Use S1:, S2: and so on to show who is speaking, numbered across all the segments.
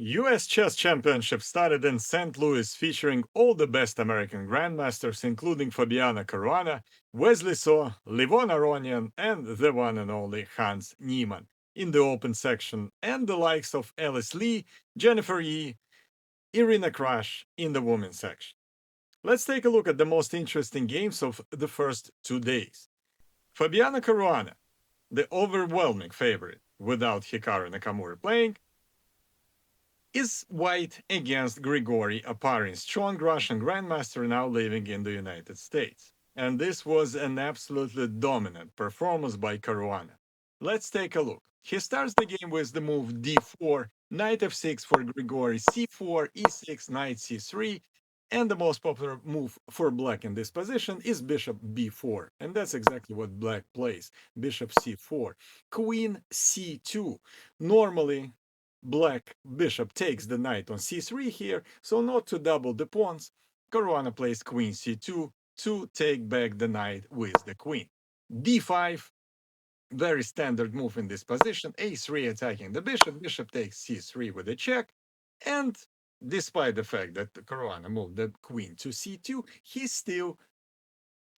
S1: US Chess Championship started in St. Louis, featuring all the best American grandmasters, including Fabiana Caruana, Wesley So, Livon Aronian, and the one and only Hans Niemann in the open section, and the likes of Alice Lee, Jennifer Yee, Irina Krush in the women's section. Let's take a look at the most interesting games of the first 2 days. Fabiana Caruana, the overwhelming favorite without Hikaru Nakamura playing, is white against Grigory Oparin, strong Russian grandmaster now living in the United States. And this was an absolutely dominant performance by Caruana. Let's take a look. He starts the game with the move d4, knight f6 for Grigory, c4, e6, knight c3, and the most popular move for black in this position is bishop b4. And that's exactly what black plays, bishop c4. Queen c2. Normally, black bishop takes the knight on c3 here, so not to double the pawns, Caruana plays queen c2 to take back the knight with the queen. d5, very standard move in this position, a3 attacking the bishop, bishop takes c3 with a check, and despite the fact that Caruana moved the queen to c2, he still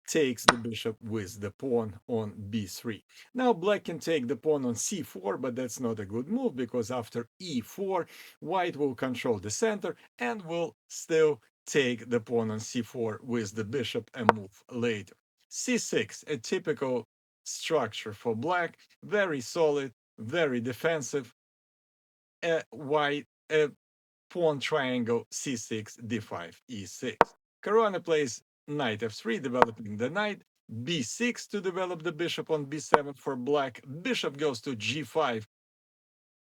S1: takes the bishop with the pawn on b3. Now black can take the pawn on c4, but that's not a good move because after e4, white will control the center and will still take the pawn on c4 with the bishop and move later. c6, a typical structure for black, very solid, very defensive, a pawn triangle c6, d5, e6. Caruana plays knight f3, developing the knight, b6 to develop the bishop on b7 for black. Bishop goes to g5,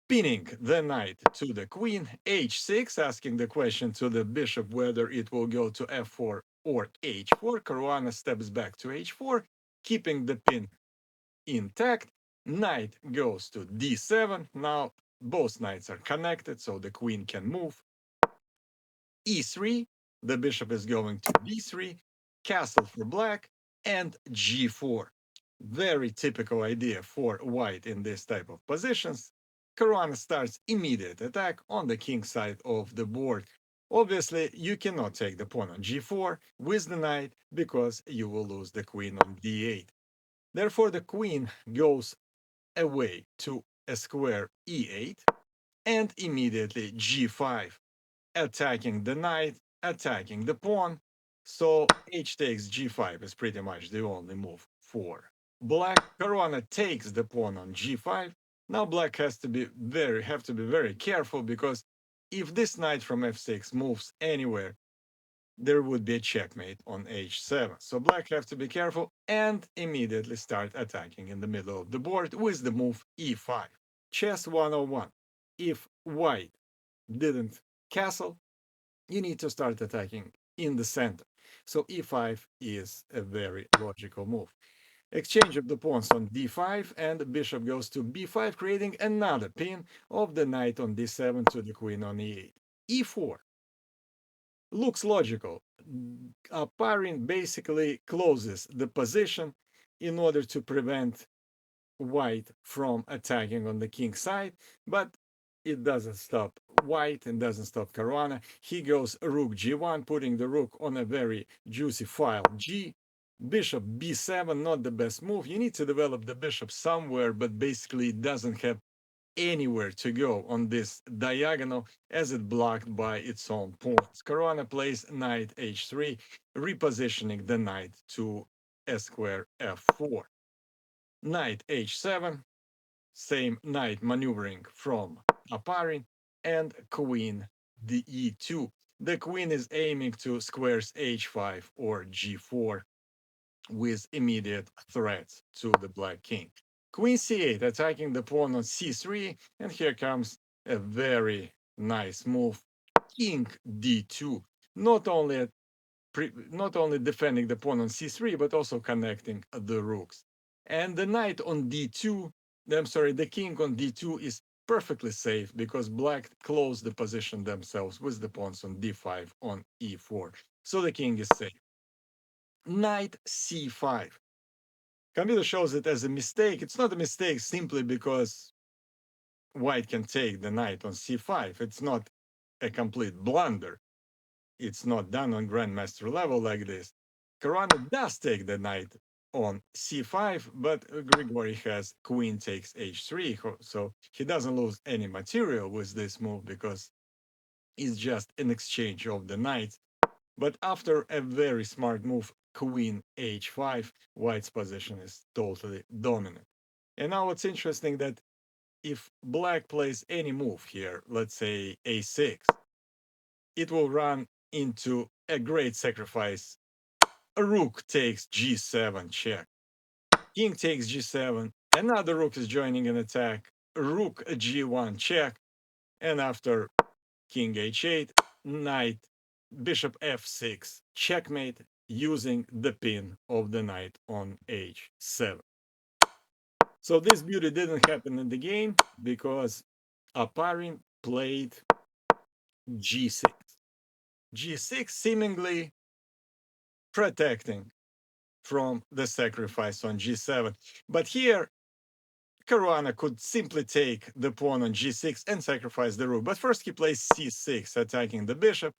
S1: pinning the knight to the queen, h6, asking the question to the bishop whether it will go to f4 or h4. Caruana steps back to h4, keeping the pin intact. Knight goes to d7. Now both knights are connected, so the queen can move. e3, the bishop is going to b3, castle for black, and g4. Very typical idea for white in this type of positions. Caruana starts immediate attack on the king side of the board. Obviously, you cannot take the pawn on g4 with the knight because you will lose the queen on d8. Therefore, the queen goes away to a square e8 and immediately g5, attacking the knight, attacking the pawn. So h takes g5 is pretty much the only move for black. Caruana takes the pawn on g5. Now black has to be very careful because if this knight from f6 moves anywhere, there would be a checkmate on h7. So black have to be careful and immediately start attacking in the middle of the board with the move e5. Chess 101. If white didn't castle, you need to start attacking in the center. So e5 is a very logical move. Exchange of the pawns on d5, and the bishop goes to b5, creating another pin of the knight on d7 to the queen on e8. e4 looks logical. Oparin basically closes the position in order to prevent white from attacking on the king side, but it doesn't stop white and doesn't stop Caruana. He goes rook g1, putting the rook on a very juicy file g. Bishop b7, not the best move. You need to develop the bishop somewhere, but basically it doesn't have anywhere to go on this diagonal as it blocked by its own pawns. Caruana plays knight h3, repositioning the knight to a square f4. Knight h7, same knight maneuvering from Oparin, and queen the e2. The queen is aiming to squares h5 or g4 with immediate threats to the black king. Queen c8 attacking the pawn on c3, and here comes a very nice move. King d2, not only not only defending the pawn on c3, but also connecting the rooks. And the knight on d2, I'm sorry, the king on d2 is perfectly safe because black closed the position themselves with the pawns on d5 on e4. So the king is safe. Knight c5. Computer shows it as a mistake. It's not a mistake simply because white can take the knight on c5. It's not a complete blunder. It's not done on grandmaster level like this. Caruana does take the knight on c5, but Grigori has queen takes h3, so he doesn't lose any material with this move because it's just an exchange of the knights. But after a very smart move, queen h5, white's position is totally dominant. And now what's interesting that if black plays any move here, let's say a6, it will run into a great sacrifice. A rook takes g7 check. King takes g7. Another rook is joining an attack. Rook g1 check. And after king h8, knight, bishop f6, checkmate using the pin of the knight on h7. So this beauty didn't happen in the game because Oparin played g6. g6 seemingly protecting from the sacrifice on g7. But here, Caruana could simply take the pawn on g6 and sacrifice the rook. But first he plays c6, attacking the bishop,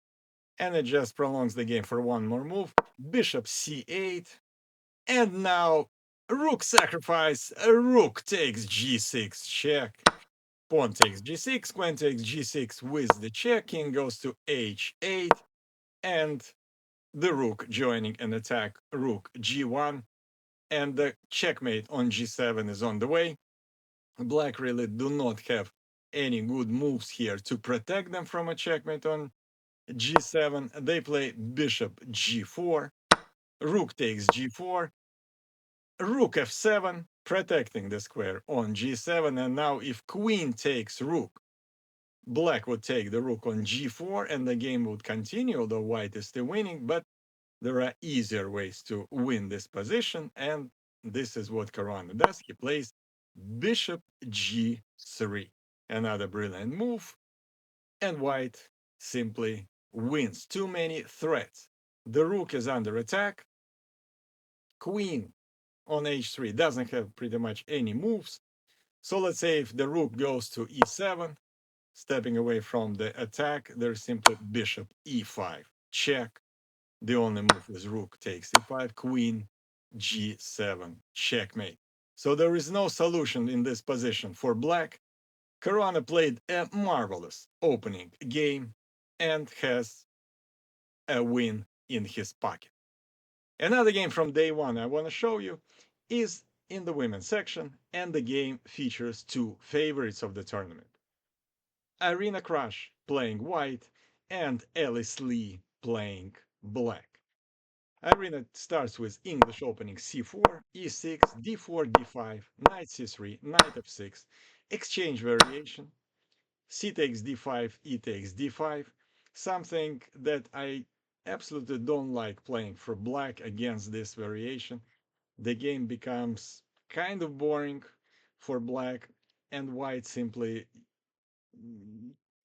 S1: and it just prolongs the game for one more move. Bishop c8, and now rook sacrifice. A rook takes g6 check. Pawn takes g6, queen takes g6 with the check. King goes to h8, and the rook joining an attack. Rook g1, and the checkmate on g7 is on the way. Black really do not have any good moves here to protect them from a checkmate on g7. They play bishop g4, rook takes g4, rook f7, protecting the square on g7. And now if queen takes rook, black would take the rook on g4 and the game would continue, although white is still winning. But there are easier ways to win this position, and this is what Caruana does. He plays bishop g3. Another brilliant move, and white simply wins. Too many threats. The rook is under attack. Queen on h3 doesn't have pretty much any moves. So let's say if the rook goes to e7, stepping away from the attack, there's simply bishop e5, check. The only move is rook takes e5, queen g7, checkmate. So there is no solution in this position for black. Caruana played a marvelous opening game and has a win in his pocket. Another game from day one I want to show you is in the women's section, and the game features two favorites of the tournament. Irina Krush playing white and Alice Lee playing black. Irina starts with English opening c4, e6, d4, d5, knight c3, knight f6, exchange variation, c takes d5, e takes d5, something that I absolutely don't like playing for black against this variation. The game becomes kind of boring for black, and white simply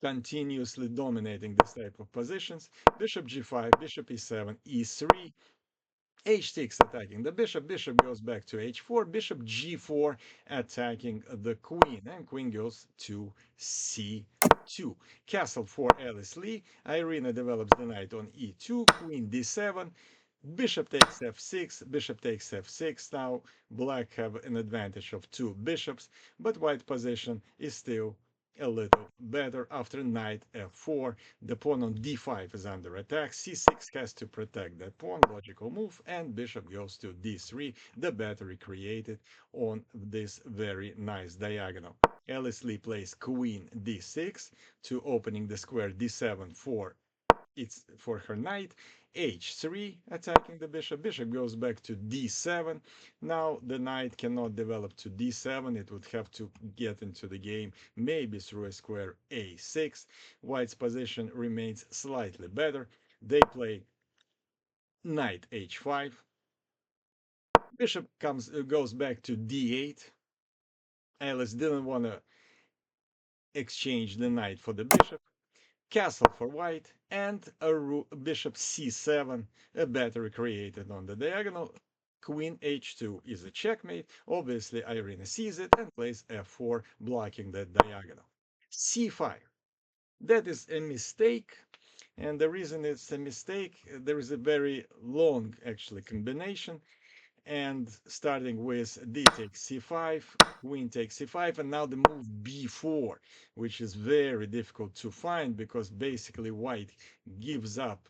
S1: continuously dominating this type of positions. Bishop g5, bishop e7, e3, h6 attacking the bishop, bishop goes back to h4, bishop g4 attacking the queen, and queen goes to c2. Castle for Alice Lee. Irina develops the knight on e2, queen d7, bishop takes f6, bishop takes f6. Now black have an advantage of two bishops, but white position is still a little better. After knight f4, the pawn on d5 is under attack. c6 has to protect that pawn, logical move, and bishop goes to d3, the battery created on this very nice diagonal. Alice Lee plays queen d6 to opening the square d7 for it's for her knight. h3 attacking the bishop. Bishop goes back to d7. Now the knight cannot develop to d7. It would have to get into the game maybe through a square a6. White's position remains slightly better. They play knight h5. Bishop goes back to d8. Alice didn't want to exchange the knight for the bishop. Castle for white, and a bishop c7, a battery created on the diagonal. Queen h2 is a checkmate. Obviously, Irina sees it and plays f4, blocking that diagonal. c5. That is a mistake. And the reason it's a mistake, there is a very long, actually, combination. And starting with d takes c5, queen takes c5, and now the move b4, which is very difficult to find because basically white gives up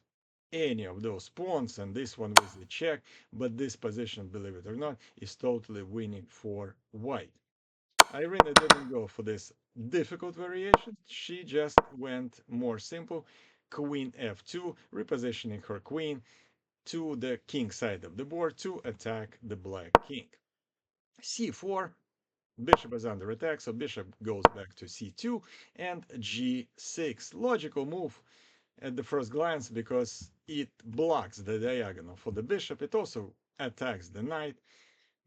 S1: any of those pawns, and this one was the check, but this position, believe it or not, is totally winning for white. Irina didn't go for this difficult variation. She just went more simple. Queen f2, repositioning her queen to the king side of the board to attack the black king. c4, bishop is under attack, so bishop goes back to c2, and g6. Logical move at the first glance because it blocks the diagonal for the bishop. It also attacks the knight,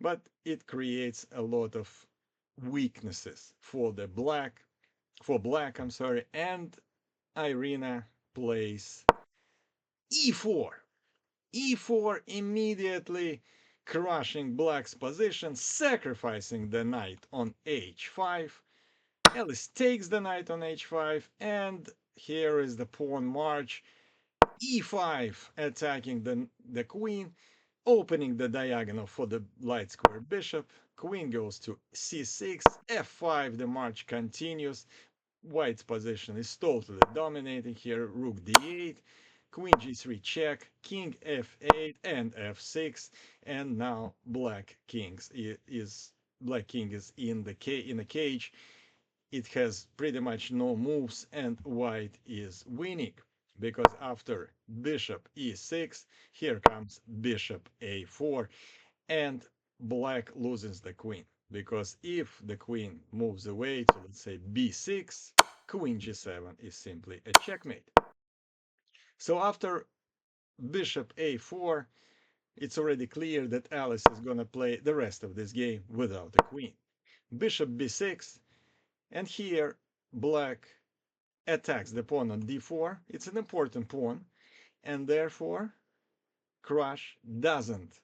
S1: but it creates a lot of weaknesses for black, I'm sorry, and Irina plays e4. e4 immediately crushing black's position, sacrificing the knight on h5. Alice takes the knight on h5, and here is the pawn march. e5 attacking the queen, opening the diagonal for the light square bishop. Queen goes to c6, f5, the march continues. White's position is totally dominating here. Rook d8, queen g3 check, king f8 and f6, and now black king is in the cage. It has pretty much no moves, and white is winning because after bishop e6, here comes bishop a4, and black loses the queen because if the queen moves away to, let's say, b6, queen g7 is simply a checkmate. So after bishop a4, it's already clear that Alice is going to play the rest of this game without a queen. Bishop b6, and here black attacks the pawn on d4. It's an important pawn, and therefore Krush doesn't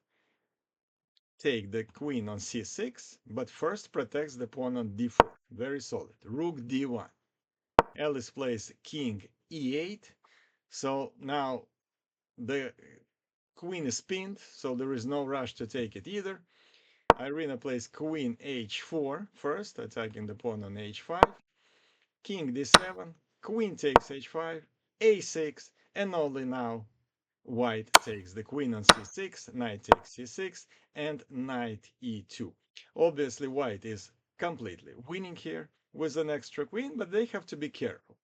S1: take the queen on c6, but first protects the pawn on d4. Very solid. Rook d1. Alice plays king e8. So now the queen is pinned, so there is no rush to take it either. Irina plays queen h4 first, attacking the pawn on h5. King d7. Queen takes h5. a6. And only now white takes the queen on c6, knight takes c6, and knight e2. Obviously, white is completely winning here with an extra queen, but they have to be careful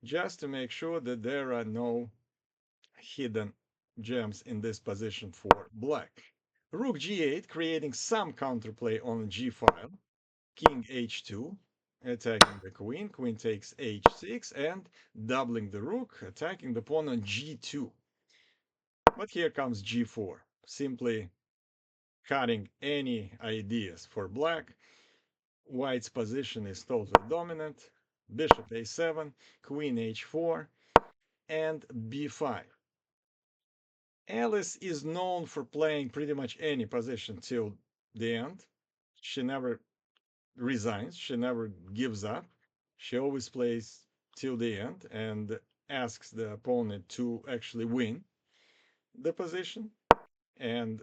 S1: just to make sure that there are no hidden gems in this position for black. Rook g8, creating some counterplay on g file. King h2, attacking the queen. Queen takes h6, and doubling the rook, attacking the pawn on g2. But here comes g4, simply cutting any ideas for black. White's position is totally dominant. Bishop a7, queen h4, and b5. Alice is known for playing pretty much any position till the end. She never resigns, she never gives up. She always plays till the end and asks the opponent to actually win the position and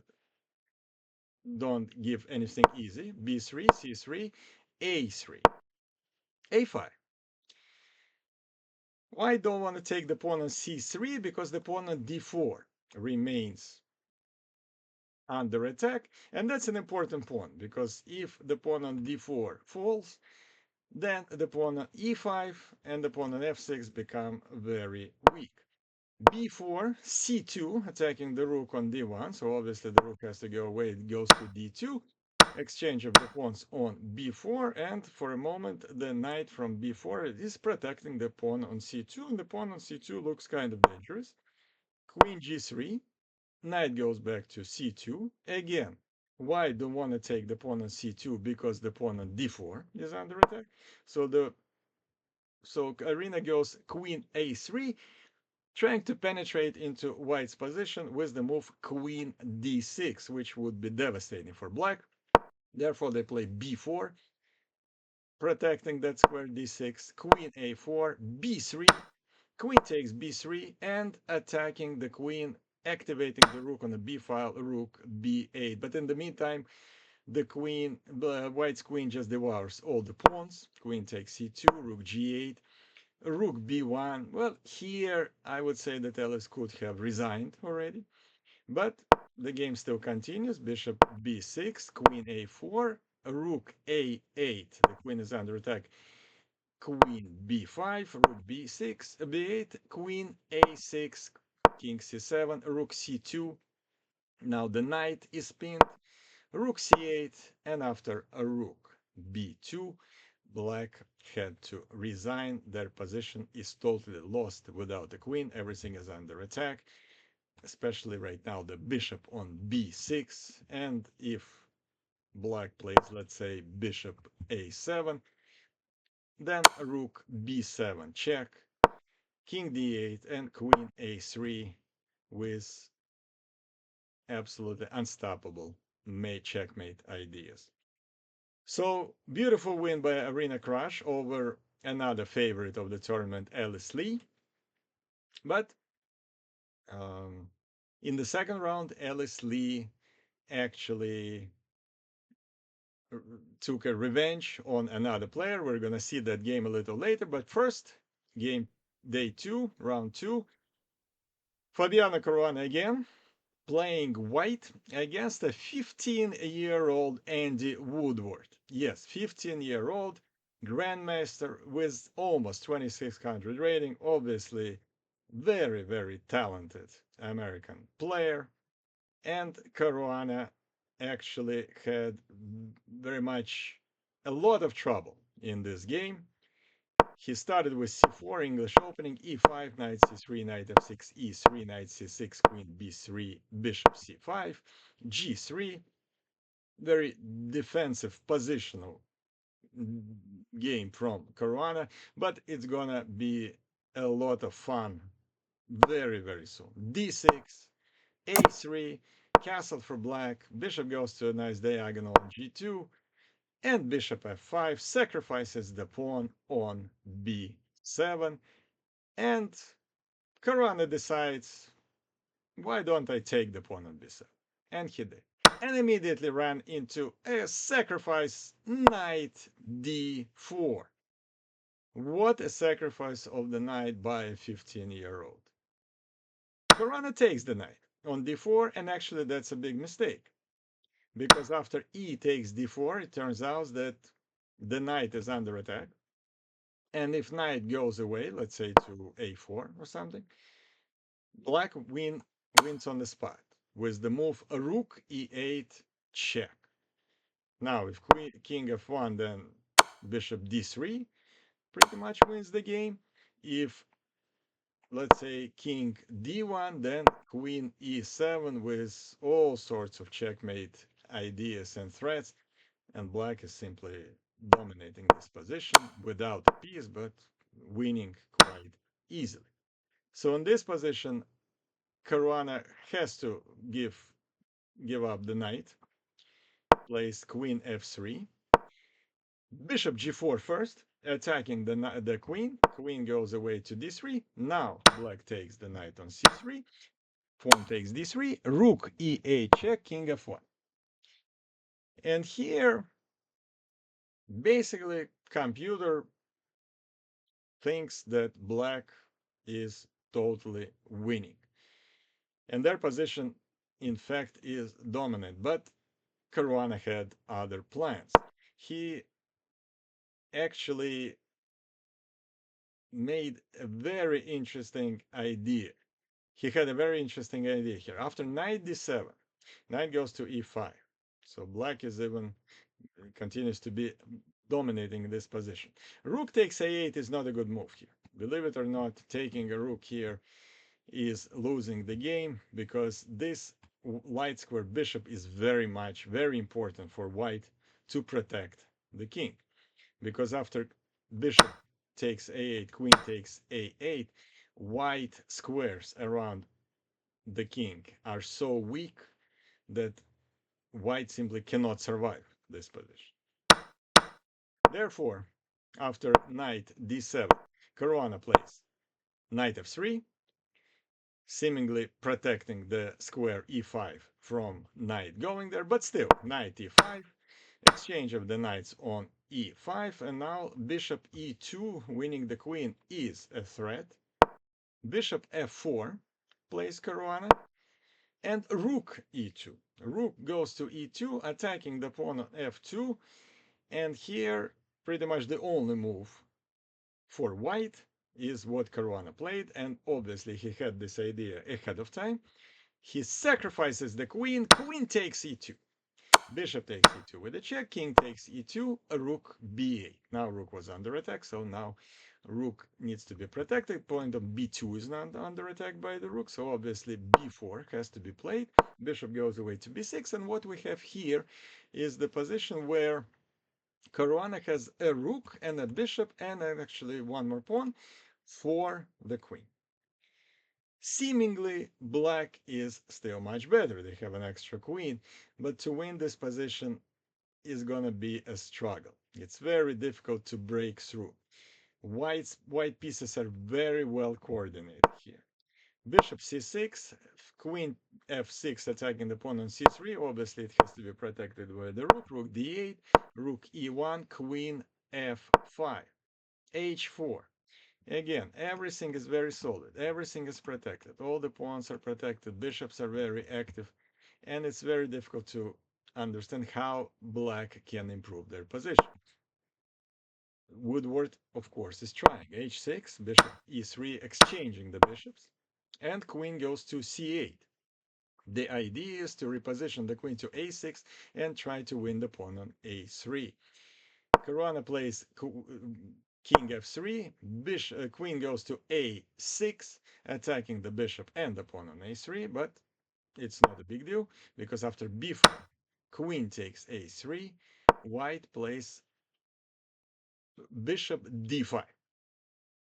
S1: don't give anything easy. b3, c3, a3, a5. Why don't want to take the pawn on c3? Because the pawn on d4 remains under attack, and that's an important pawn because if the pawn on d4 falls, then the pawn on e5 and the pawn on f6 become very weak. b4, c2, attacking the rook on d1, so obviously the rook has to go away, it goes to d2, exchange of the pawns on b4, and for a moment the knight from b4 is protecting the pawn on c2, and the pawn on c2 looks kind of dangerous. Queen g3, knight goes back to c2. Again, why don't want to take the pawn on c2? Because the pawn on d4 is under attack. So Irina goes queen a3, trying to penetrate into white's position with the move queen d6, which would be devastating for black. Therefore, they play b4, protecting that square d6, queen a4, b3, queen takes b3, and attacking the queen, activating the rook on the b file, rook b8. But in the meantime, the queen, white's queen just devours all the pawns. Queen takes c2, rook g8, rook b1. Well, here I would say that Ellis could have resigned already, but the game still continues. Bishop b6, queen a4, rook a8. The queen is under attack. Queen b5, rook b6, b8, queen a6, king c7, rook c2. Now the knight is pinned. Rook c8, and after a rook b2, black had to resign. Their position is totally lost without the queen. Everything is under attack, especially right now the bishop on b6. And if black plays, let's say, bishop a7, then rook b7 check, king d8, and queen a3 with absolutely unstoppable checkmate ideas. So, beautiful win by Arena Krush over another favorite of the tournament, Alice Lee. But um, in the second round, Alice Lee actually took a revenge on another player. We're going to see that game a little later. But first, game day two, round two. Fabiano Caruana again, playing white against a 15-year-old Andy Woodward. Yes, 15-year-old grandmaster with almost 2600 rating. Obviously, very, very talented American player. And Caruana actually had very much a lot of trouble in this game. He started with c4, English opening, e5, knight c3, knight f6, e3, knight c6, queen b3, bishop c5, g3. Very defensive positional game from Caruana, but it's gonna be a lot of fun very, very soon. d6, a3, castle for black, bishop goes to a nice diagonal on g2, and bishop f5 sacrifices the pawn on b7. And Caruana decides, why don't I take the pawn on b7? And he did. And immediately ran into a sacrifice, knight d4. What a sacrifice of the knight by a 15-year-old. Caruana takes the knight on d4, and actually that's a big mistake. Because after e takes d4, it turns out that the knight is under attack. And if knight goes away, let's say to a4 or something, black wins on the spot with the move rook e8 check. Now, if king f1, then bishop d3 pretty much wins the game. If, let's say, king d1, then queen e7 with all sorts of checkmate ideas and threats. And black is simply dominating this position without a piece, but winning quite easily. So in this position, Caruana has to give up the knight, plays queen f3, bishop g4 first, attacking the queen. Queen goes away to d3. Now black takes the knight on c3, pawn takes d3, rook e8 check, king f1. And here, basically, computer thinks that black is totally winning. And their position, in fact, is dominant. But Caruana had other plans. He actually made a very interesting idea. He had a very interesting idea here. After knight d7, knight goes to e5. So black is even continues to be dominating this position. Rook takes a8 is not a good move here. Believe it or not, taking a rook here is losing the game because this light square bishop is very important for white to protect the king. Because after bishop takes a8, queen takes a8, white squares around the king are so weak that white simply cannot survive this position. Therefore, after knight d7, Caruana plays knight f3, seemingly protecting the square e5 from knight going there, but still, knight e5, exchange of the knights on e5, and now bishop e2, winning the queen, is a threat. Bishop f4 plays Caruana, and rook e2. Rook goes to e2, attacking the pawn on f2, and here pretty much the only move for white is what Caruana played, and obviously he had this idea ahead of time. He sacrifices the queen, queen takes e2. Bishop takes e2 with a check, king takes e2, rook b8. Now rook was under attack, so now rook needs to be protected. Point of b2 is not under attack by the rook, so obviously b4 has to be played. Bishop goes away to b6, and what we have here is the position where Caruana has a rook and a bishop and actually one more pawn for the queen. Seemingly, black is still much better. They have an extra queen, but to win this position is going to be a struggle. It's very difficult to break through. White pieces are very well coordinated here. Bishop c6, queen f6 attacking the pawn on c3. Obviously, it has to be protected by the rook. Rook d8, rook e1, queen f5, h4. Again, everything is very solid. Everything is protected. All the pawns are protected. Bishops are very active. And it's very difficult to understand how black can improve their position. Woodward, of course, is trying. h6, bishop e3, exchanging the bishops. And queen goes to c8. The idea is to reposition the queen to a6 and try to win the pawn on a3. Caruana plays king f3, queen goes to a6, attacking the bishop and the pawn on a3, but it's not a big deal, because after b4, queen takes a3, white plays bishop d5.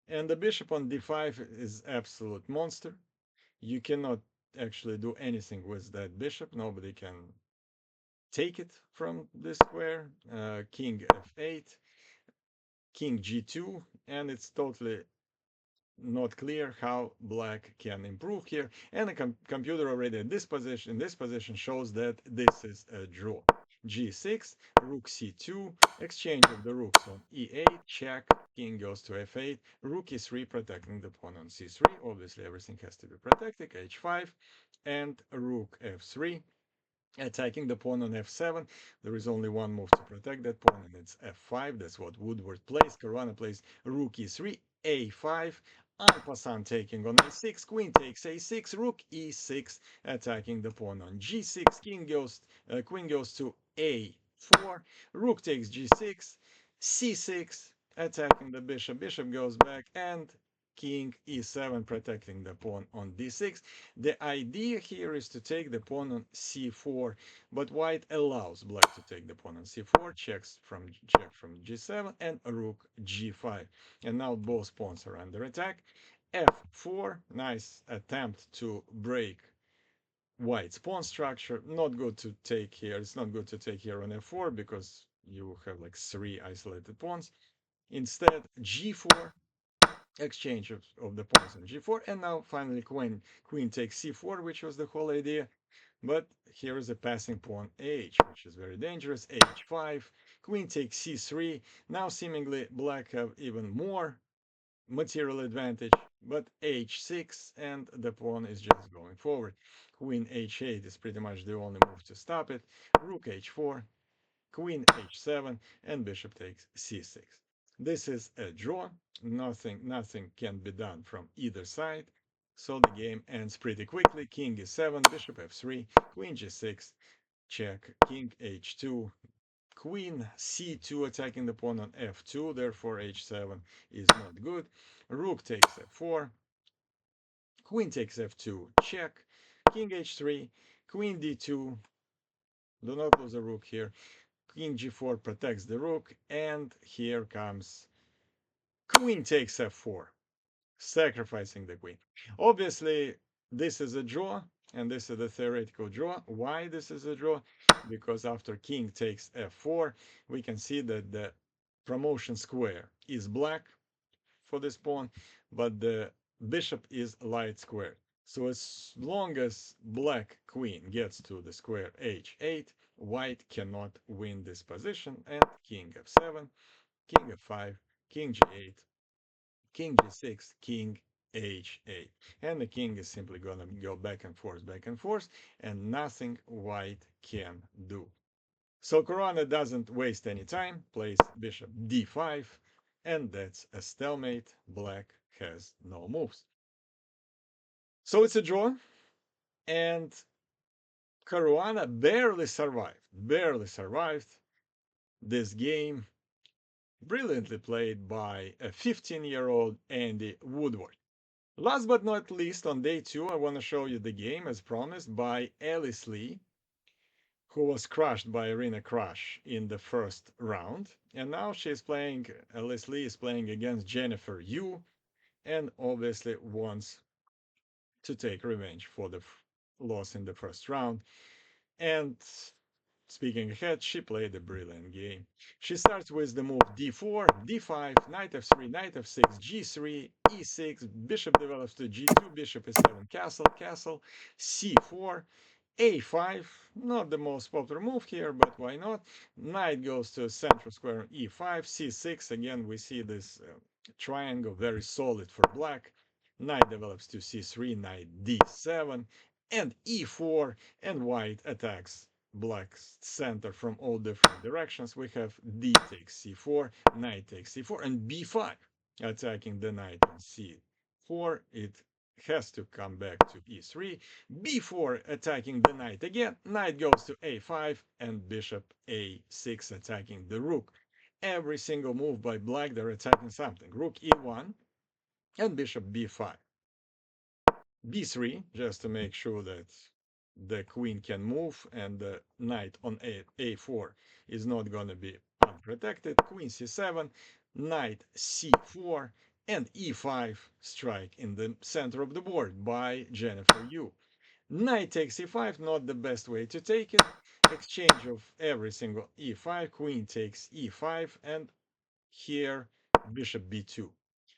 S1: And the bishop on d5 is absolute monster. You cannot actually do anything with that bishop. Nobody can take it from this square. King f8, king g2, and it's totally not clear how black can improve here. And the computer already in this position shows that this is a draw. g6, rook c2, exchange of the rooks on e8, check, king goes to f8, rook e3 protecting the pawn on c3. Obviously everything has to be protected, h5, and rook f3 attacking the pawn on f7. There is only one move to protect that pawn, and it's f5. That's what Woodward plays. Caruana plays rook e3, a5, en passant taking on a6, queen takes a6, rook e6, attacking the pawn on g6, queen goes to a4, rook takes g6, c6, attacking the bishop, bishop goes back, and king e7 protecting the pawn on d6. The idea here is to take the pawn on c4, but white allows black to take the pawn on c4, check from g7, and rook g5. And now both pawns are under attack. f4, nice attempt to break white's pawn structure. Not good to take here. It's not good to take here on f4 because you have like 3 isolated pawns. Instead, g4, exchange of the pawns on g4, and now finally queen takes c4, which was the whole idea. But here is a passing pawn h, which is very dangerous. h5, queen takes c3. Now seemingly black have even more material advantage, but h6, and the pawn is just going forward. Queen h8 is pretty much the only move to stop it. Rook h4, queen h7, and bishop takes c6. This is a draw. Nothing can be done from either side. So the game ends pretty quickly. King e7, bishop f3, queen g6, check, king h2, queen c2 attacking the pawn on f2, therefore h7 is not good. Rook takes f4, queen takes f2, check, king h3, queen d2, do not lose a rook here. King g4 protects the rook, and here comes queen takes f4. sacrificing the queen. Obviously, this is a draw, and this is the theoretical draw. Why this is a draw? Because after king takes f4, we can see that the promotion square is black for this pawn, but the bishop is light square. So as long as black queen gets to the square h8, white cannot win this position, and king f7, king f5, king g8, king g6, king h8. And the king is simply going to go back and forth, and nothing white can do. So Caruana doesn't waste any time, plays bishop d5, and that's a stalemate. Black has no moves. So it's a draw, and Caruana barely survived this game, brilliantly played by a 15-year-old Andy Woodward. Last but not least, on day two, I want to show you the game as promised by Alice Lee, who was crushed by Irina Krush in the first round. And now Alice Lee is playing against Jennifer Yu, and obviously wants to take revenge for the loss in the first round. And speaking ahead, she played a brilliant game. She starts with the move d4, d5, knight f3, knight f6, g3, e6, bishop develops to g2, bishop e7, castle, castle, c4, a5, not the most popular move here, but why not? Knight goes to central square on e5, c6, again we see this triangle, very solid for black. Knight develops to c3, knight d7, and e4, and white attacks black's center from all different directions. We have d takes c4, knight takes c4, and b5 attacking the knight on c4. It has to come back to e3. b4 attacking the knight again. Knight goes to a5, and bishop a6 attacking the rook. Every single move by black, they're attacking something. Rook e1 and bishop b5. b3, just to make sure that the queen can move and the knight on a4 is not going to be unprotected. Queen c7, knight c4, and e5 strike in the center of the board by Jennifer Yu. Knight takes e5, not the best way to take it. Exchange of every single e5, queen takes e5, and here bishop b2.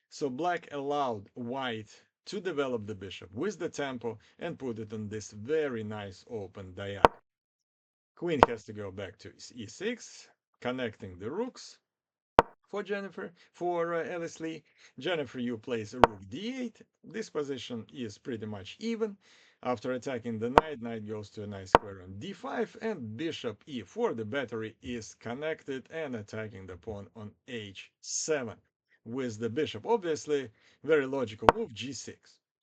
S1: So black allowed white to develop the bishop with the tempo and put it on this very nice open diagonal. Queen has to go back to e6, connecting the rooks for Alice Lee. Jennifer Yu plays rook d8. This position is pretty much even. After attacking the knight, knight goes to a nice square on d5, and bishop e4. The battery is connected and attacking the pawn on h7 with the bishop. Obviously, very logical move, g6.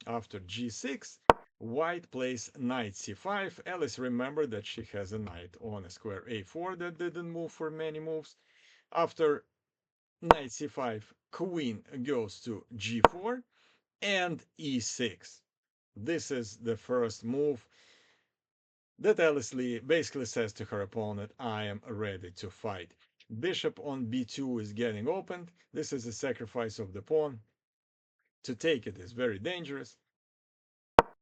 S1: After g6, white plays knight c5. Alice remembered that she has a knight on a square a4 that didn't move for many moves. After knight c5, queen goes to g4 and e6. This is the first move that Alice Lee basically says to her opponent, I am ready to fight. Bishop on b2 is getting opened. This is a sacrifice of the pawn. To take it is very dangerous.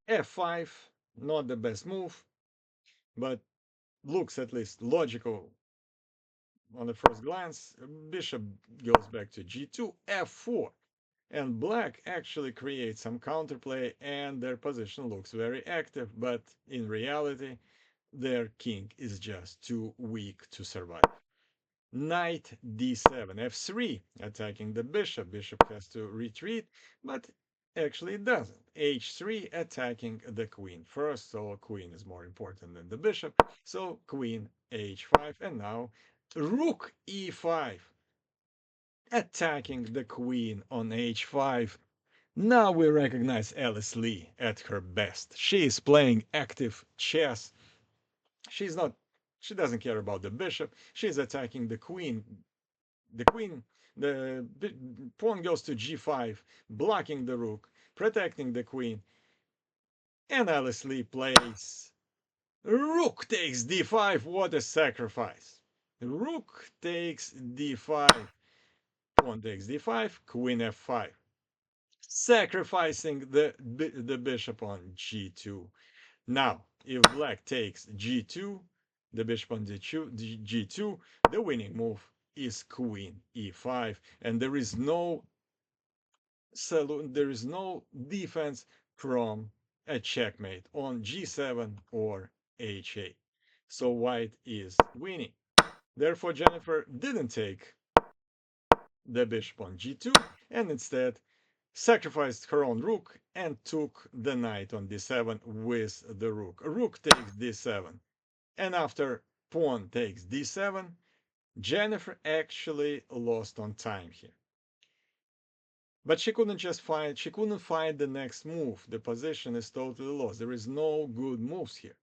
S1: f5, not the best move, but looks at least logical on the first glance. Bishop goes back to g2, f4. And black actually creates some counterplay, and their position looks very active, but in reality, their king is just too weak to survive. Knight d7, f3, attacking the bishop. Bishop has to retreat, but actually it doesn't. h3, attacking the queen first, so queen is more important than the bishop. So queen h5, and now rook e5, attacking the queen on h5. Now we recognize Alice Lee at her best. She is playing active chess. She's not, she doesn't care about the bishop. She's attacking the queen. The queen, the pawn goes to g5, blocking the rook, protecting the queen. And Alice Lee plays rook takes d5. What a sacrifice. Rook takes d5. Pawn takes d5, queen f5. sacrificing the bishop on g2. Now, if black takes g2, the bishop on g2, the winning move is queen e5, and there is no defense from a checkmate on g7 or h8. So white is winning. Therefore, Jennifer didn't take the bishop on g2 and instead sacrificed her own rook and took the knight on d7 with the rook. Rook takes d7. And after pawn takes d7, Jennifer actually lost on time here. But she couldn't find the next move. The position is totally lost. There is no good moves here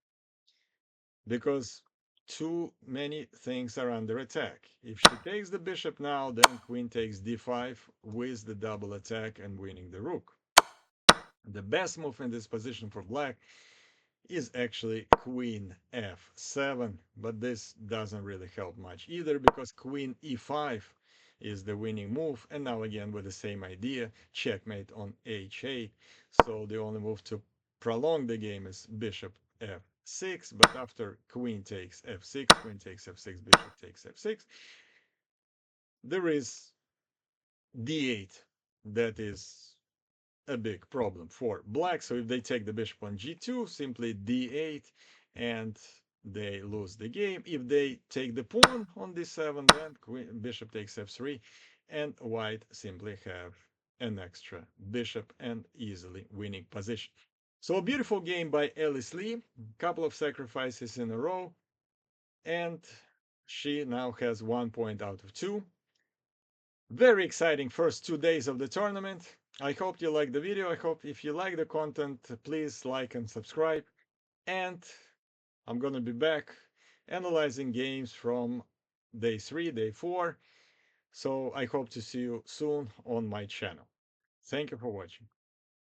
S1: because too many things are under attack. If she takes the bishop now, then queen takes d5 with the double attack and winning the rook. The best move in this position for black is actually queen f7, but this doesn't really help much either because queen e5 is the winning move, and now again with the same idea, checkmate on h8. So the only move to prolong the game is bishop f6, but after queen takes f6, queen takes f6, bishop takes f6, there is d8 that is a big problem for black. So if they take the bishop on g2, simply d8, and they lose the game. If they take the pawn on d7, then bishop takes f3, and white simply have an extra bishop and easily winning position. So a beautiful game by Alice Lee, couple of sacrifices in a row, and she now has 1 point out of 2. Very exciting first 2 days of the tournament. I hope you like the video. I hope if you like the content, please like and subscribe. And I'm going to be back analyzing games from day 3, day 4. So I hope to see you soon on my channel. Thank you for watching.